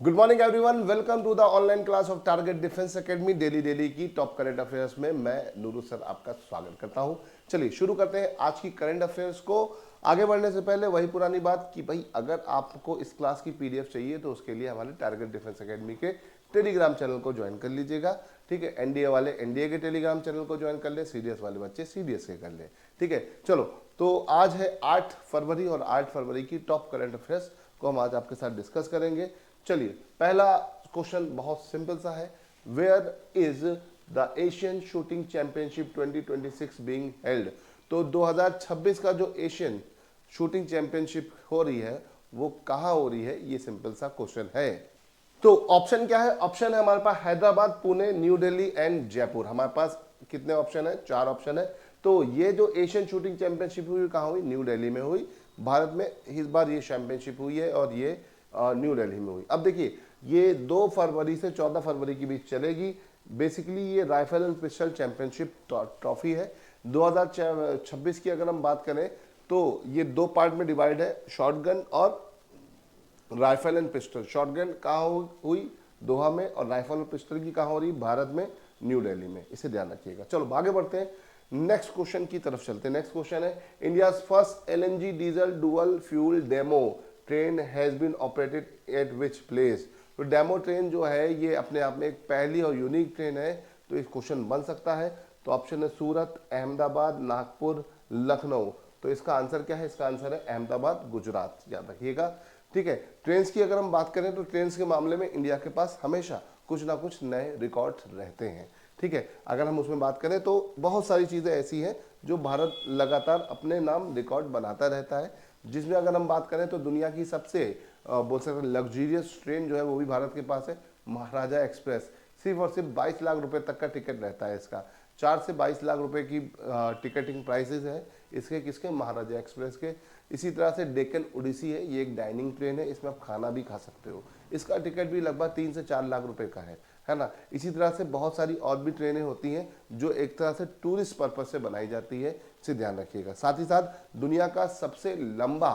Good morning everyone, welcome to the online class of target defence academy. Daily की top current affairs में मैं Nuru sir आपका स्वागत करता हूं। चलिए शुरू करते हैं आज की करंट अफेयर्स को। आगे बढ़ने से पहले वही पुरानी बात कि भाई अगर आपको इस क्लास की पीडीएफ चाहिए तो उसके लिए हमारे टारगेट डिफेंस एकेडमी के टेलीग्राम चैनल को ज्वाइन कर लीजिएगा। ठीक है, एनडीए वाले एनडीए के टेलीग्राम चैनल को ज्वाइन कर ले, सीडीएस वाले बच्चे सीडीएस के कर ले। ठीक है, चलो तो आज है 8 फरवरी और 8 फरवरी की टॉप करंट अफेयर्स को हम आज आपके साथ डिस्कस करेंगे। चलिए, पहला क्वेश्चन बहुत सिंपल सा है। Where is the Asian shooting championship 2026 being held? तो 2026 का जो एशियन शूटिंग चैंपियनशिप हो रही है वो कहां हो रही है, ये सिंपल सा क्वेश्चन है। तो ऑप्शन क्या है? ऑप्शन है हमारे पास हैदराबाद, पुणे, न्यू दिल्ली एंड जयपुर। हमारे पास कितने ऑप्शन है? 4 ऑप्शन है। तो ये जो एशियन शूटिंग चैंपियनशिप हुई कहां हुई? न्यू दिल्ली में हुई। भारत में इस बार ये चैंपियनशिप हुई है और ये न्यू दिल्ली में हुई। अब देखिए, ये 2 फरवरी से 14 फरवरी के बीच चलेगी। बेसिकली ये rifle and pistol championship trophy है। 2026 की अगर हम बात करें तो ये 2 पार्ट में डिवाइड है, शॉटगन और राइफल एंड पिस्टल। शॉटगन कहाँ हुई? दोहा में। और राइफल और पिस्टल की कहाँ हो रही? भारत में, न्यू दिल्ली में। इसे ध्यान रखिएगा। चलो आगे बढ़ते हैं, नेक्स्ट क्वेश्चन की तरफ चलते हैं। नेक्स्ट क्वेश्चन है, India first LNG diesel dual fuel demo train has been operated at which place? तो डेमो ट्रेन जो है ये अपने आप में एक पहली और यूनिक ट्रेन है, तो इस क्वेश्चन बन सकता है। तो ऑप्शन है सूरत, अहमदाबाद, नागपुर, लखनऊ। तो इसका आंसर क्या है? इसका आंसर है अहमदाबाद, गुजरात। याद रखिएगा। ठीक है, ट्रेन्स की अगर हम बात करें तो ट्रेन्स के मामले में इंडिया के पास हमेशा कुछ ना कुछ नए रिकॉर्ड रहते हैं। ठीक है, अगर हम उसमें बात करें तो बहुत सारी चीज़ें ऐसी हैं जो भारत लगातार अपने नाम रिकॉर्ड बनाता रहता है। जिसमें अगर हम बात करें तो दुनिया की सबसे बोल सकते हैं लग्जरियस ट्रेन जो है वो भी भारत के पास है, महाराजा एक्सप्रेस। सिर्फ और सिर्फ 22 लाख रुपए तक का टिकट रहता है इसका। 4 से 22 लाख रुपए की टिकटिंग प्राइसेस है इसके, किसके? महाराजा एक्सप्रेस के। इसी तरह से डेक्कन ओडिसी है, ये एक डाइनिंग ट्रेन है, इसमें आप खाना भी खा सकते हो। इसका टिकट भी लगभग 3 से 4 लाख रुपए का है ना। इसी तरह से बहुत सारी और भी ट्रेनें होती हैं जो एक तरह से टूरिस्ट पर्पज से बनाई जाती है, इसे ध्यान रखिएगा। साथ ही साथ दुनिया का सबसे लंबा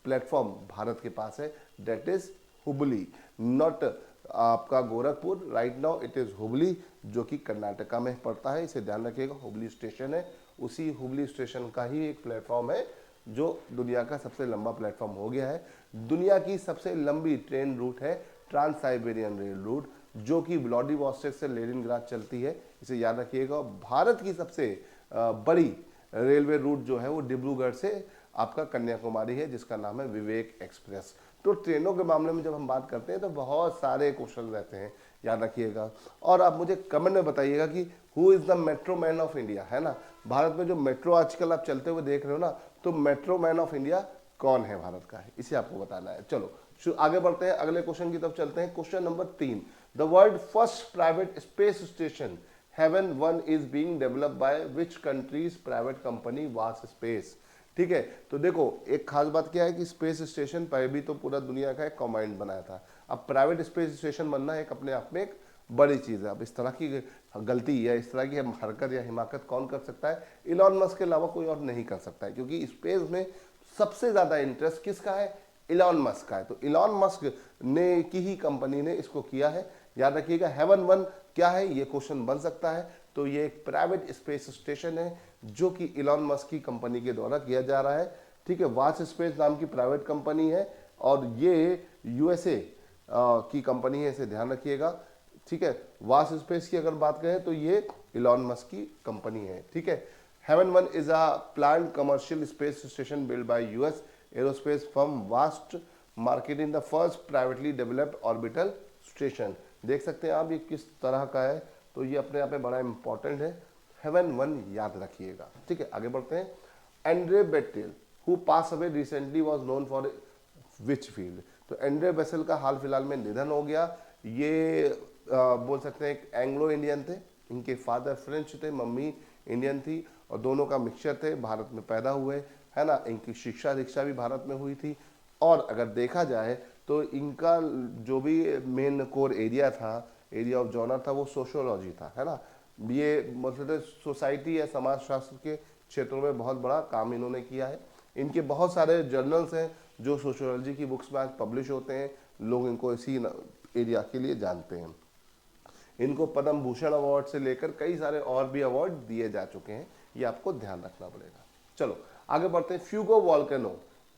प्लेटफॉर्म भारत के पास है, डेट इज हुबली, नॉट आपका Gorakhpur. Right now it is Hubli, जो कि कर्नाटका में पड़ता है, इसे ध्यान रखिएगा। हुबली स्टेशन है, उसी हुबली स्टेशन का ही एक प्लेटफॉर्म है जो दुनिया का सबसे लंबा प्लेटफॉर्म हो गया है। दुनिया की सबसे लंबी ट्रेन रूट है ट्रांस साइबेरियन रेल रूट, जो कि व्लादिवोस्टोक से लेनिनग्राद चलती है, इसे याद रखिएगा। भारत की सबसे बड़ी रेलवे रूट जो है वो डिब्रूगढ़ से आपका कन्याकुमारी है, जिसका नाम है विवेक एक्सप्रेस। तो ट्रेनों के मामले में जब हम बात करते हैं तो बहुत सारे क्वेश्चन रहते हैं, याद रखिएगा। और आप मुझे कमेंट में बताइएगा कि who is the metro man of India, है ना। भारत में जो मेट्रो आजकल आप चलते हुए देख रहे हो ना, तो मेट्रो मैन ऑफ इंडिया कौन है भारत का है, इसे आपको बताना है। चलो आगे बढ़ते हैं, अगले क्वेश्चन की तरफ चलते हैं। Question number 3, the world first private space station Haven 1 is being developed by which countries private company Vast space? ठीक है, तो देखो एक खास बात क्या है कि स्पेस स्टेशन पहले भी तो पूरा दुनिया का एक कमांड बनाया था। अब प्राइवेट स्पेस स्टेशन बनना एक अपने आप में एक बड़ी चीज़ है। अब इस तरह की गलती या इस तरह की हरकत या हिमाकत कौन कर सकता है? इलॉन मस्क के अलावा कोई और नहीं कर सकता है, क्योंकि स्पेस में सबसे ज़्यादा इंटरेस्ट किसका है? इलॉन मस्क का है। तो इलॉन मस्क ने की ही कंपनी ने इसको किया है। याद रखिएगा, हेवन 1 क्या है, ये क्वेश्चन बन सकता है। तो ये एक प्राइवेट स्पेस स्टेशन है जो कि इलॉन मस्क की कंपनी के द्वारा किया जा रहा है। ठीक है, वास स्पेस नाम की प्राइवेट कंपनी है और ये यूएसए की कंपनी है, इसे ध्यान रखिएगा। ठीक है, वास स्पेस की अगर बात करें तो ये इलॉन मस्क की कंपनी है। ठीक है, Haven 1 is a planned commercial space station build by US aerospace firm Vast marketing the first privately developed orbital station. देख सकते हैं आप ये किस तरह का है, तो ये अपने आप में बड़ा इंपॉर्टेंट है। हेवन 1 याद रखिएगा। ठीक है, आगे बढ़ते हैं। Andre battle who pass away recently was known for which field? तो एंड्रे बेसेल का हाल फिलहाल में निधन हो गया। ये बोल सकते हैं एक एंग्लो इंडियन थे, इनके फादर फ्रेंच थे, मम्मी इंडियन थी और दोनों का मिक्सचर थे, भारत में पैदा हुए, है ना। इनकी शिक्षा दीक्षा भी भारत में हुई थी। और अगर देखा जाए तो इनका जो भी मेन कोर एरिया था, एरिया ऑफ जॉनर था, वो सोशियोलॉजी था, है ना। ये मतलब सोसाइटी या समाज शास्त्र के क्षेत्रों में बहुत बड़ा काम इन्होंने किया है। इनके बहुत सारे जर्नल्स हैं जो सोशियोलॉजी की बुक्स में आज पब्लिश होते हैं, लोग इनको इसी एरिया के लिए जानते हैं। इनको पद्म भूषण अवार्ड से लेकर कई सारे और भी अवार्ड दिए जा चुके हैं, ये आपको ध्यान रखना पड़ेगा। चलो आगे बढ़ते हैं। Fuego volcano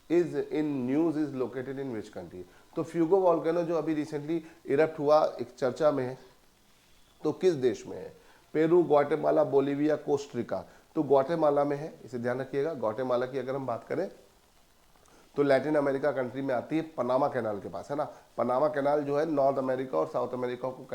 is in news is located in which country. तो फ्यूगो वॉल्केनो जो अभी रिसेंटली इरप्ट हुआ, एक चर्चा में है, तो किस देश में है? Peru, Guatemala, Bolivia, Costa Rica. तो ग्वाटेमाला में है, इसे ध्यान रखिएगा। ग्वाटेमाला की अगर हम बात करें तो लैटिन अमेरिका कंट्री में आती है, पनामा कैनाल के पास, है ना। पनामा कैनाल जो है नॉर्थ अमेरिका और साउथ अमेरिका को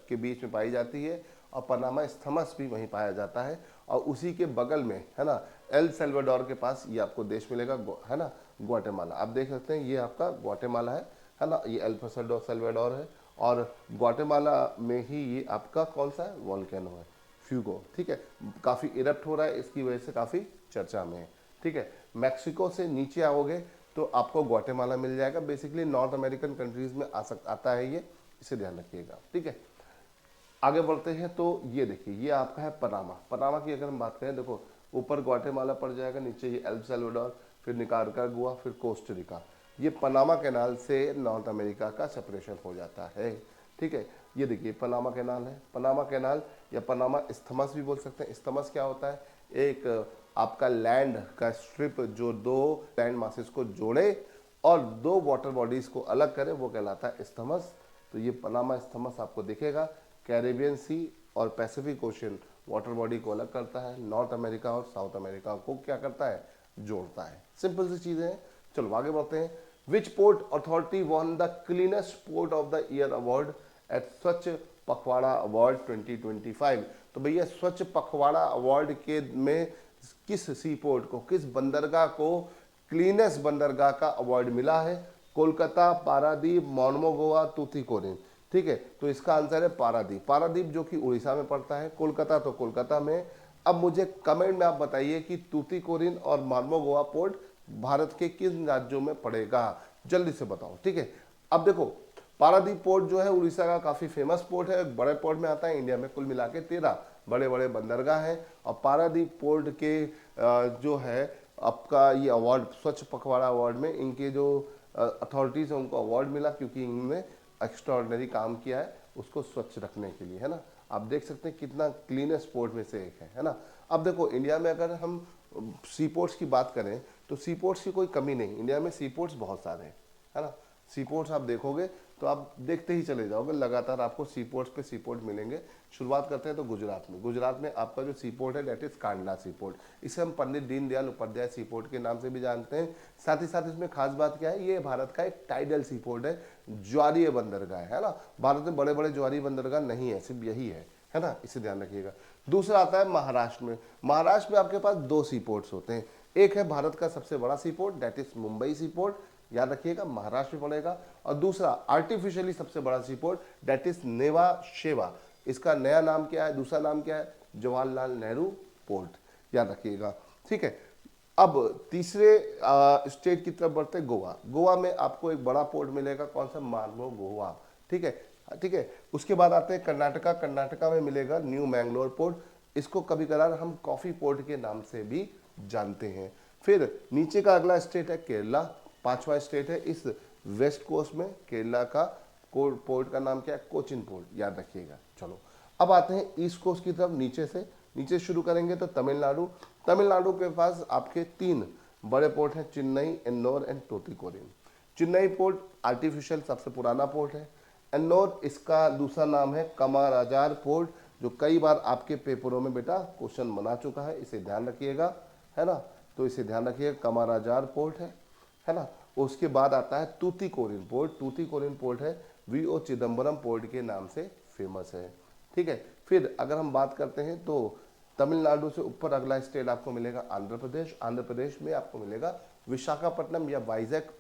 के बीच में पाई जाती है, और पनामा स्थमस भी वहीं पाया जाता है, और उसी के बगल में, है ना, एल सेल्वाडोर के पास ये आपको देश मिलेगा, है ना, ग्वाटेमाला। आप देख सकते हैं ये आपका ग्वाटेमाला है ना, ये एल सेल्वाडोर है, और ग्वाटेमाला में ही ये आपका कौन सा है, वॉल्केनो है, फ्यूगो। ठीक है, काफ़ी इरप्ट हो रहा है, इसकी वजह से काफ़ी चर्चा में है। ठीक है, मैक्सिको से नीचे आओगे तो आपको ग्वाटेमाला मिल जाएगा। बेसिकली नॉर्थ अमेरिकन कंट्रीज में आता है ये, इसे ध्यान रखिएगा। ठीक है, आगे बढ़ते हैं। तो ये देखिए, ये आपका है पनामा। पनामा की अगर हम बात करें, देखो ऊपर ग्वाटेमाला पड़ जाएगा, नीचे ये एल साल्वाडोर, फिर निकारागुआ, फिर कोस्टरिका। ये पनामा कैनाल से नॉर्थ अमेरिका का सेपरेशन हो जाता है। ठीक है, ये देखिए पनामा कैनाल है। पनामा कैनाल या पनामा इस्थमस भी बोल सकते हैं। इस्थमस क्या होता है? एक आपका लैंड का स्ट्रिप जो दो लैंड मासेस को जोड़े और दो वाटर बॉडीज को अलग करे, वो कहलाता है इस्थमस। तो ये पनामा इस्थमस आपको दिखेगा। कैरेबियन सी और पैसिफिक ओशन वाटर बॉडी को अलग करता है, नॉर्थ अमेरिका और साउथ अमेरिका को क्या करता है, जोड़ता है। सिंपल सी चीजें हैं। चलो आगे बढ़ते हैं। विच port authority won the cleanest port of the year award eight स्वच्छ पखवाड़ा अवार्ड 2025? तो भैया स्वच्छ पखवाड़ा अवार्ड के में किस सी पोर्ट को, किस बंदरगाह को क्लीनेस्ट बंदरगाह का अवार्ड मिला है? कोलकाता, पारादीप, मोर्मुगाओ, तूतीकोरिन। ठीक है, तो इसका आंसर है पारादीप। पारादीप जो कि उड़ीसा में पड़ता है, कोलकाता तो कोलकाता में। अब मुझे कमेंट में आप बताइए कि तूतीकोरिन और मोर्मुगाओ पोर्ट भारत के किन राज्यों में पड़ेगा, जल्दी से बताओ। ठीक है, अब देखो पारादीप पोर्ट जो है उड़ीसा का काफी फेमस पोर्ट है, एक बड़े पोर्ट में आता है। इंडिया में कुल मिला के 13 बड़े बड़े बंदरगाह हैं, और पारादीप पोर्ट के जो है आपका ये अवार्ड, स्वच्छ पखवाड़ा अवार्ड में इनके जो अथॉरिटीज हैं उनको अवार्ड मिला, क्योंकि इन्होंने एक्स्ट्राऑर्डिनरी काम किया है उसको स्वच्छ रखने के लिए, है ना। आप देख सकते हैं कितना क्लीनेस्ट पोर्ट में से एक है ना। अब देखो इंडिया में अगर हम सी पोर्ट्स की बात करें तो सी पोर्ट्स की कोई कमी नहीं, इंडिया में सी पोर्ट्स बहुत सारे हैं, है ना। सी पोर्ट्स आप देखोगे तो आप देखते ही चले जाओगे, लगातार आपको सी पोर्ट्स पे सी पोर्ट मिलेंगे। शुरुआत करते हैं तो गुजरात में। गुजरात में आपका जो सी पोर्ट है that is Kandla sea port. इसे हम पंडित दीनदयाल उपाध्याय सी पोर्ट के नाम से भी जानते हैं। साथ ही साथ इसमें खास बात क्या है, ये भारत का एक टाइडल सी पोर्ट है, ज्वारीय बंदरगाह है ना। भारत में बड़े बड़े ज्वारीय बंदरगाह नहीं है, सिर्फ यही है ना, इसे ध्यान रखिएगा। दूसरा आता है महाराष्ट्र में। महाराष्ट्र में आपके पास 2 सी पोर्ट्स होते हैं। एक है भारत का सबसे बड़ा sea port that is Mumbai sea port, याद रखिएगा महाराष्ट्र में पड़ेगा। और दूसरा आर्टिफिशियली सबसे बड़ा सी पोर्ट दैट इज नेवा शेवा। इसका नया नाम क्या है, दूसरा नाम क्या है, जवाहरलाल नेहरू पोर्ट, याद रखिएगा। ठीक है, अब तीसरे स्टेट की तरफ बढ़ते गोवा। गोवा में आपको एक बड़ा पोर्ट मिलेगा, कौन सा, मोर्मुगाओ। ठीक है, ठीक है। उसके बाद आते हैं कर्नाटका। कर्नाटका में मिलेगा न्यू मैंगलोर पोर्ट, इसको कभी कभार हम कॉफी पोर्ट के नाम से भी जानते हैं। फिर नीचे का अगला स्टेट है केरला, 5वां स्टेट है इस वेस्ट कोस्ट में। केरला का पोर्ट का नाम क्या है, कोचिन पोर्ट, याद रखिएगा। चलो अब आते हैं ईस्ट कोस्ट की तरफ, नीचे से नीचे शुरू करेंगे तो तमिलनाडु। तमिलनाडु के पास आपके 3 बड़े पोर्ट हैं, Chennai, Ennore and Tuticorin. Chennai port artificial सबसे पुराना पोर्ट है। एन्नोर इसका दूसरा नाम है कमाराजार पोर्ट, जो कई बार आपके पेपरों में बेटा क्वेश्चन बना चुका है, इसे ध्यान रखिएगा, है ना। तो इसे ध्यान रखिएगा, कमाराजार पोर्ट है ना। उसके बाद आता है तूतीकोरिन पोर्ट। तूतीकोरिन पोर्ट है वीओ चिदम्बरम पोर्ट के नाम से फेमस है। ठीक है, फिर अगर हम बात करते हैं तो तमिलनाडु से ऊपर अगला स्टेट आपको मिलेगा आंध्र प्रदेश। आंध्र प्रदेश में आपको मिलेगा विशाखापट्टनम या वाइजैक,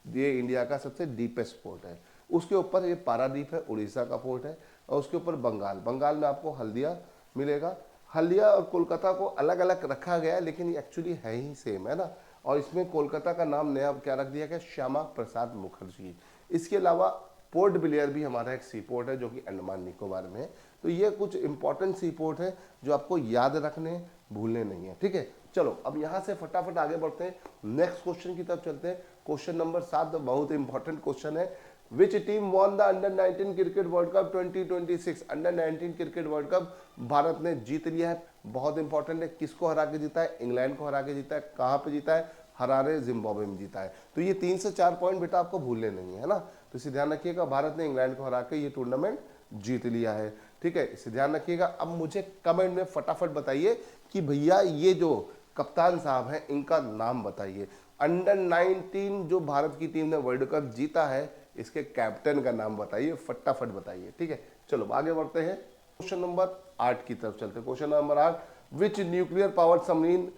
ये इंडिया का सबसे डीपेस्ट पोर्ट है। उसके ऊपर ये पारादीप है, उड़ीसा का पोर्ट है। और उसके ऊपर बंगाल, बंगाल में आपको हल्दिया मिलेगा। हल्दिया और कोलकाता को अलग अलग रखा गया है, लेकिन ये एक्चुअली है ही सेम, है ना। और इसमें कोलकाता का नाम नया क्या रख दिया गया, श्यामा प्रसाद मुखर्जी। इसके अलावा पोर्ट ब्लेयर भी हमारा एक सी पोर्ट है जो कि अंडमान निकोबार में है। तो ये कुछ इंपॉर्टेंट सी पोर्ट है जो आपको याद रखने, भूलने नहीं है। ठीक है, चलो अब यहाँ से फटाफट आगे बढ़ते हैं, नेक्स्ट क्वेश्चन की तरफ चलते हैं। क्वेश्चन नंबर 7 बहुत इंपॉर्टेंट क्वेश्चन है। Which team won the under 19 cricket world cup 2026? Under 19 cricket world cup Bharat ने जीत लिया है। बहुत इंपॉर्टेंट है, किसको हरा के जीता है? इंग्लैंड को हरा के जीता है। कहाँ पे जीता है? हरारे जिम्बाब्वे में जीता है। तो ये 3 से 4 पॉइंट बेटा आपको भूलने नहीं है ना, तो इसे ध्यान रखिएगा, भारत ने इंग्लैंड को हरा के ये टूर्नामेंट जीत लिया है। ठीक है, इसे ध्यान रखिएगा। अब मुझे कमेंट में फटाफट बताइए कि भैया ये जो कप्तान साहब हैं इनका नाम बताइए। अंडर 19 जो भारत की टीम ने वर्ल्ड कप जीता है, इसके कैप्टन का नाम बताइए, फटाफट बताइए। ठीक है, चलो आगे बढ़ते हैं, क्वेश्चन नंबर 8 की तरफ चलते हैं। Question number 8, which nuclear power submarine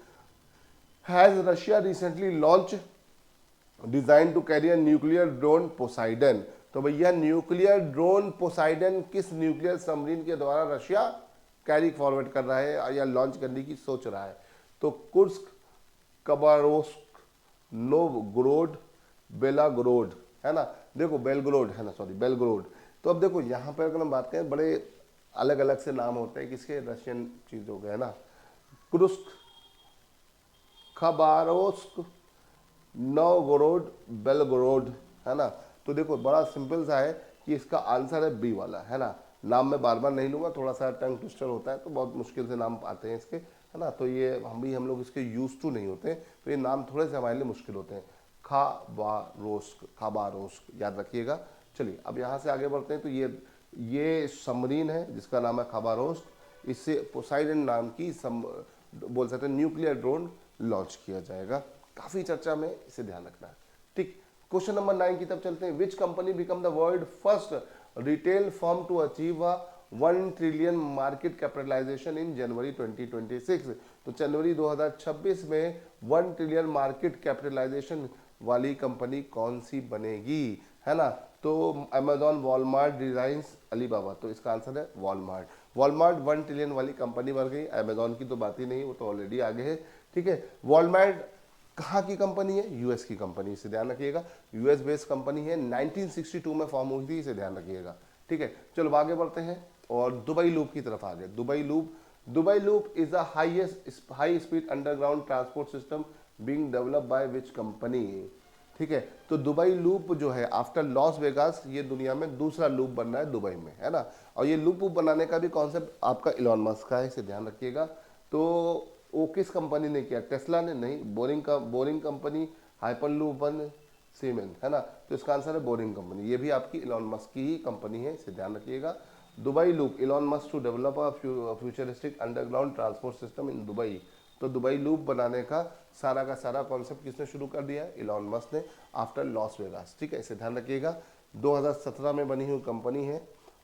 has Russia recently launch design to carry a nuclear drone Poseidon? तो भैया न्यूक्लियर ड्रोन पोसाइडन किस न्यूक्लियर सबमरीन के द्वारा रशिया कैरी फॉरवर्ड कर रहा है या लॉन्च करने की सोच रहा है? तो कुर्स्क, कबारोस्क, नोवगोरोड, बेलागोरोड, है ना, देखो बेलग्रोड है ना, सॉरी बेलग्रोड। तो अब देखो यहाँ पर अगर हम बात करें, बड़े अलग अलग से नाम होते हैं किसके, रशियन चीजों के, है ना, कुर्स्क, खबारोस्क, नोवगोरोड, बेलगोरोड, है ना। तो देखो बड़ा सिंपल सा है कि इसका आंसर है बी वाला, है ना। नाम मैं बार बार नहीं लूंगा, थोड़ा सा टंग ट्विस्टर होता है तो बहुत मुश्किल से नाम आते हैं इसके, है ना। तो ये हम लोग इसके यूज टू नहीं होते, तो ये नाम थोड़े से हमारे लिए मुश्किल होते हैं। खाबारोस्क, खाबारोस्क याद रखिएगा। चलिए अब यहाँ से आगे बढ़ते हैं। तो ये सबमरीन है जिसका नाम है खाबारोस्क, इससे पोसाइडन नाम की बोल सकते हैं न्यूक्लियर ड्रोन लॉन्च किया जाएगा। काफी चर्चा में, इसे ध्यान रखना है। ठीक, क्वेश्चन नंबर 9 की तरफ चलते हैं। Which company become the world first retail firm to achieve a 1 trillion market capitalisation in January 2026? तो जनवरी 2026 में 1 ट्रिलियन मार्केट कैपिटलाइजेशन वाली कंपनी कौन सी बनेगी, है ना। तो अमेजॉन, वॉलमार्ट, रिलायंस, अलीबाबा। तो इसका आंसर है वॉलमार्ट। वॉलमार्ट 1 ट्रिलियन वाली कंपनी बन गई। अमेजॉन की तो बात ही नहीं, वो तो ऑलरेडी आगे है। ठीक है, वॉलमार्ट कहाँ की कंपनी है? यूएस की कंपनी, इसे ध्यान रखिएगा। यूएस बेस्ड कंपनी है, 1962 में फॉर्म हुई थी, इसे ध्यान रखिएगा। ठीक है, चलो आगे बढ़ते हैं और दुबई लूप की तरफ आ गए। Dubai loop is the high speed underground transport system being developed by which company? ठीक है, तो दुबई लूप जो है आफ्टर लॉस वेगास, ये दुनिया में दूसरा लूप बन रहा है दुबई में, है ना। और ये लूप बनाने का भी कॉन्सेप्ट आपका इलॉन मस्क का है, इसे ध्यान रखिएगा। तो वो किस कंपनी ने किया? टेस्ला ने नहीं, boring company, hyperloop one, siemens, है ना। तो इसका आंसर है बोरिंग कंपनी। ये भी आपकी इलॉन मस्क की ही कंपनी है, इसे ध्यान रखिएगा। Dubai loop, Elon Musk to develop a futuristic underground transport system in Dubai. तो दुबई लूप बनाने का सारा कॉन्सेप्ट किसने शुरू कर दिया है? इलॉन मस्क ने, आफ्टर लॉस वेगास। ठीक है, इसे ध्यान रखिएगा। 2017 में बनी हुई कंपनी है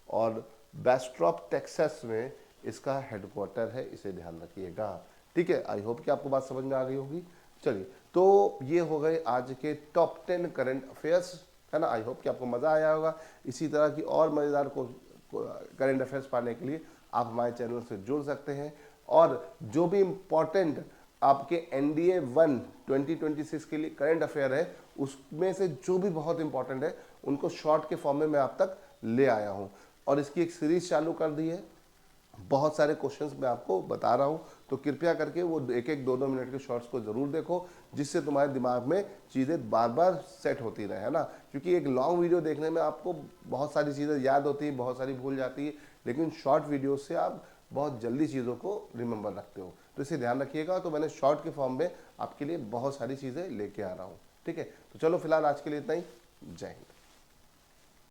और बेस्ट्रॉप टेक्सास में इसका हेडक्वार्टर है, इसे ध्यान रखिएगा। ठीक है, आई होप कि आपको बात समझ में आ गई होगी। चलिए, तो ये हो गए आज के टॉप 10 करंट अफेयर्स, है ना। आई होप कि आपको मजा आया होगा। इसी तरह की और मजेदार करंट अफेयर्स पाने के लिए आप हमारे चैनल से जुड़ सकते हैं। और जो भी इम्पोर्टेंट आपके NDA 1 2026 के लिए करंट अफेयर है, उसमें से जो भी बहुत इंपॉर्टेंट है उनको शॉर्ट के फॉर्म में मैं आप तक ले आया हूं। और इसकी एक सीरीज चालू कर दी है, बहुत सारे क्वेश्चंस मैं आपको बता रहा हूं, तो कृपया करके वो एक एक 2-2 मिनट के शॉर्ट्स को जरूर देखो, जिससे तुम्हारे दिमाग में चीज़ें बार बार सेट होती रहे, है ना। क्योंकि एक लॉन्ग वीडियो देखने में आपको बहुत सारी चीज़ें याद होती है, बहुत सारी भूल जाती है, लेकिन शॉर्ट वीडियो से आप बहुत जल्दी चीज़ों को रिमेंबर रखते हो, तो इसे ध्यान रखिएगा। तो मैंने शॉर्ट के फॉर्म में आपके लिए बहुत सारी चीज़ें लेके आ रहा हूँ। ठीक है, तो चलो फिलहाल आज के लिए इतना ही। जय हिंद।